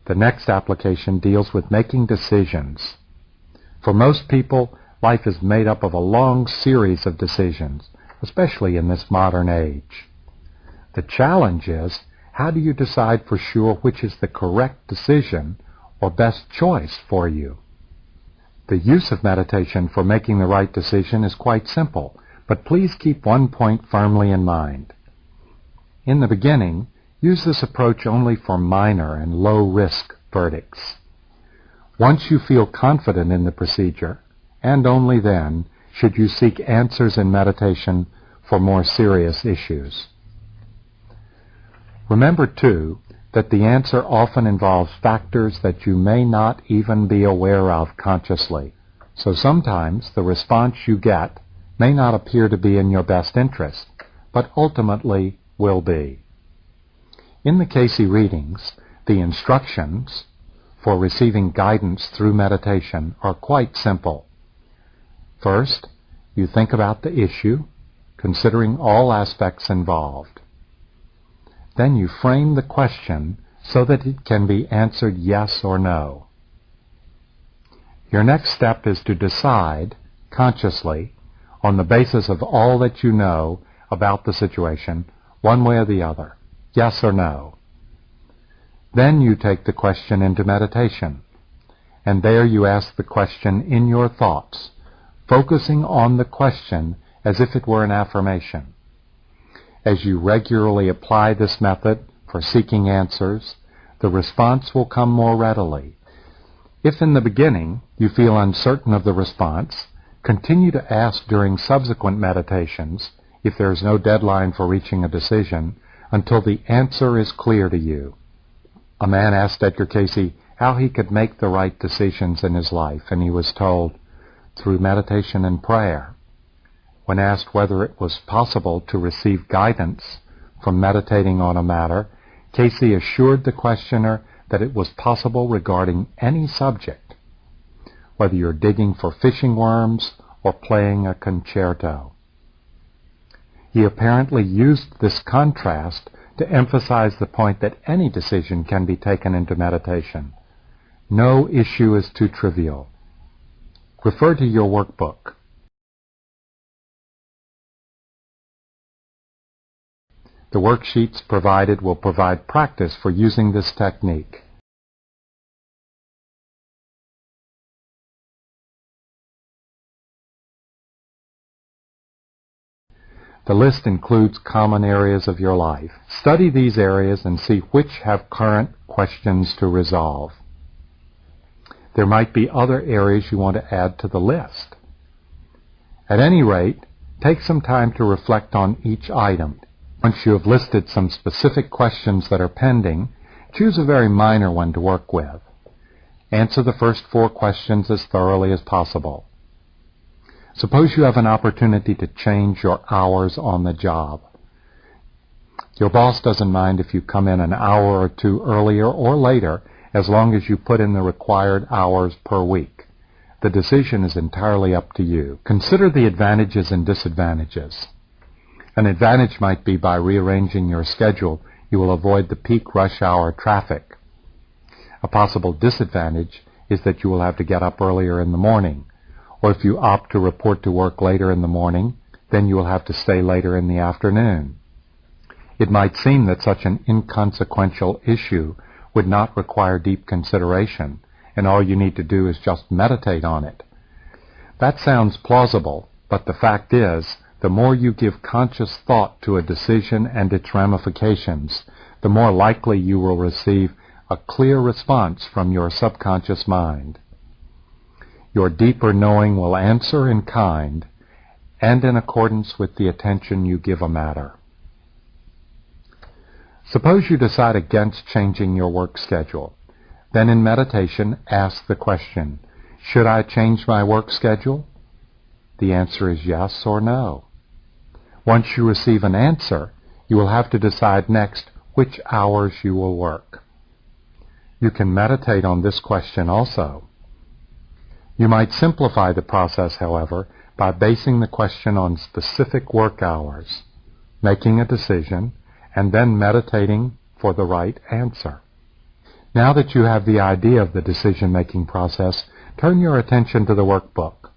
The next application deals with making decisions. For most people, life is made up of a long series of decisions, especially in this modern age. The challenge is, how do you decide for sure which is the correct decision or best choice for you? The use of meditation for making the right decision is quite simple, but please keep one point firmly in mind. In the beginning, use this approach only for minor and low-risk verdicts. Once you feel confident in the procedure, and only then, should you seek answers in meditation for more serious issues. Remember, too, that the answer often involves factors that you may not even be aware of consciously. So sometimes the response you get may not appear to be in your best interest, but ultimately will be. In the Cayce readings, the instructions for receiving guidance through meditation are quite simple. First, you think about the issue, considering all aspects involved. Then you frame the question so that it can be answered yes or no. Your next step is to decide, consciously, on the basis of all that you know about the situation, one way or the other, yes or no. Then you take the question into meditation, and there you ask the question in your thoughts, focusing on the question as if it were an affirmation. As you regularly apply this method for seeking answers, the response will come more readily. If in the beginning you feel uncertain of the response, continue to ask during subsequent meditations, if there is no deadline for reaching a decision, until the answer is clear to you. A man asked Edgar Cayce how he could make the right decisions in his life, and he was told, through meditation and prayer. When asked whether it was possible to receive guidance from meditating on a matter, Cayce assured the questioner that it was possible regarding any subject, whether you're digging for fishing worms or playing a concerto. He apparently used this contrast to emphasize the point that any decision can be taken into meditation. No issue is too trivial. Refer to your workbook. The worksheets provided will provide practice for using this technique. The list includes common areas of your life. Study these areas and see which have current questions to resolve. There might be other areas you want to add to the list. At any rate, take some time to reflect on each item. Once you have listed some specific questions that are pending, choose a very minor one to work with. Answer the first 4 questions as thoroughly as possible. Suppose you have an opportunity to change your hours on the job. Your boss doesn't mind if you come in an hour or 2 earlier or later, as long as you put in the required hours per week. The decision is entirely up to you. Consider the advantages and disadvantages. An advantage might be by rearranging your schedule, you will avoid the peak rush hour traffic. A possible disadvantage is that you will have to get up earlier in the morning, or if you opt to report to work later in the morning, then you will have to stay later in the afternoon. It might seem that such an inconsequential issue would not require deep consideration, and all you need to do is just meditate on it. That sounds plausible, but the fact is, the more you give conscious thought to a decision and its ramifications, the more likely you will receive a clear response from your subconscious mind. Your deeper knowing will answer in kind and in accordance with the attention you give a matter. Suppose you decide against changing your work schedule. Then in meditation, ask the question, should I change my work schedule? The answer is yes or no. Once you receive an answer, you will have to decide next which hours you will work. You can meditate on this question also. You might simplify the process, however, by basing the question on specific work hours, making a decision, and then meditating for the right answer. Now that you have the idea of the decision-making process, turn your attention to the workbook.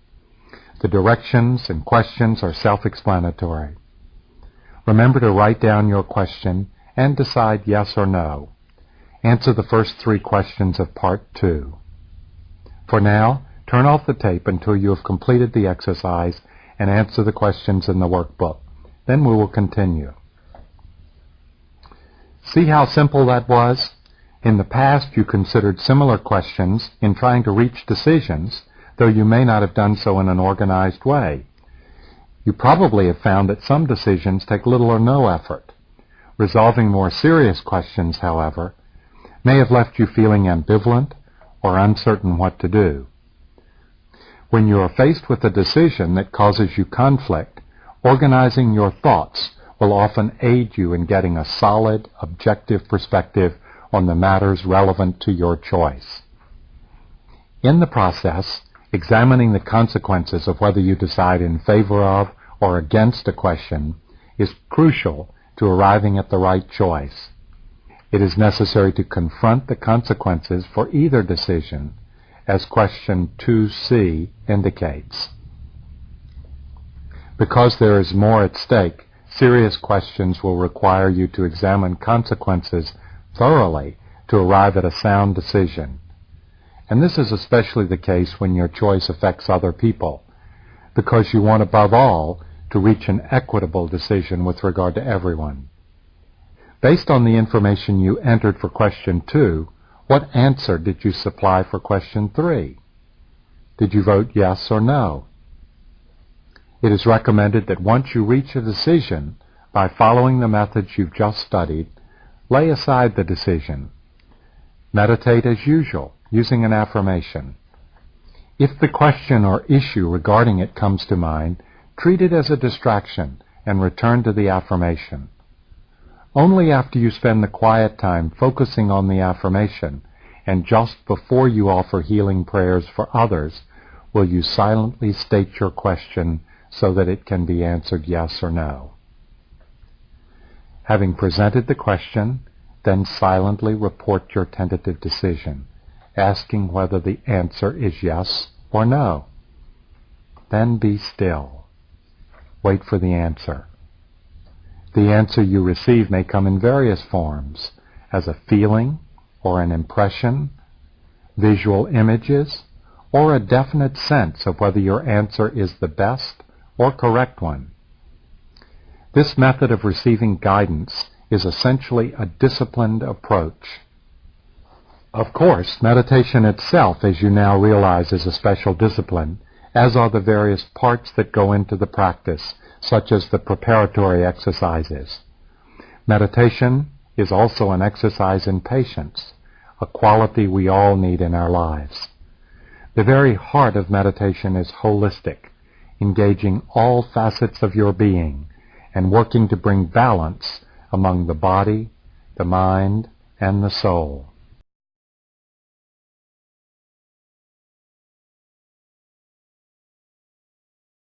The directions and questions are self-explanatory. Remember to write down your question and decide yes or no. Answer the first 3 questions of Part 2. For now, turn off the tape until you have completed the exercise and answer the questions in the workbook. Then we will continue. See how simple that was? In the past, you considered similar questions in trying to reach decisions, though you may not have done so in an organized way. You probably have found that some decisions take little or no effort. Resolving more serious questions, however, may have left you feeling ambivalent or uncertain what to do. When you are faced with a decision that causes you conflict, organizing your thoughts will often aid you in getting a solid, objective perspective on the matters relevant to your choice. In the process, examining the consequences of whether you decide in favor of or against a question is crucial to arriving at the right choice. It is necessary to confront the consequences for either decision, as question 2C indicates. Because there is more at stake, serious questions will require you to examine consequences thoroughly to arrive at a sound decision. And this is especially the case when your choice affects other people, because you want above all to reach an equitable decision with regard to everyone. Based on the information you entered for question 2, what answer did you supply for question 3? Did you vote yes or no? It is recommended that once you reach a decision, by following the methods you've just studied, lay aside the decision. Meditate as usual, using an affirmation. If the question or issue regarding it comes to mind, treat it as a distraction and return to the affirmation. Only after you spend the quiet time focusing on the affirmation and just before you offer healing prayers for others will you silently state your question so that it can be answered yes or no. Having presented the question, then silently report your tentative decision, asking whether the answer is yes or no. Then be still. Wait for the answer. The answer you receive may come in various forms, as a feeling or an impression, visual images, or a definite sense of whether your answer is the best or correct one. This method of receiving guidance is essentially a disciplined approach. Of course, meditation itself, as you now realize, is a special discipline, as are the various parts that go into the practice, such as the preparatory exercises. Meditation is also an exercise in patience, a quality we all need in our lives. The very heart of meditation is holistic, engaging all facets of your being and working to bring balance among the body, the mind, and the soul.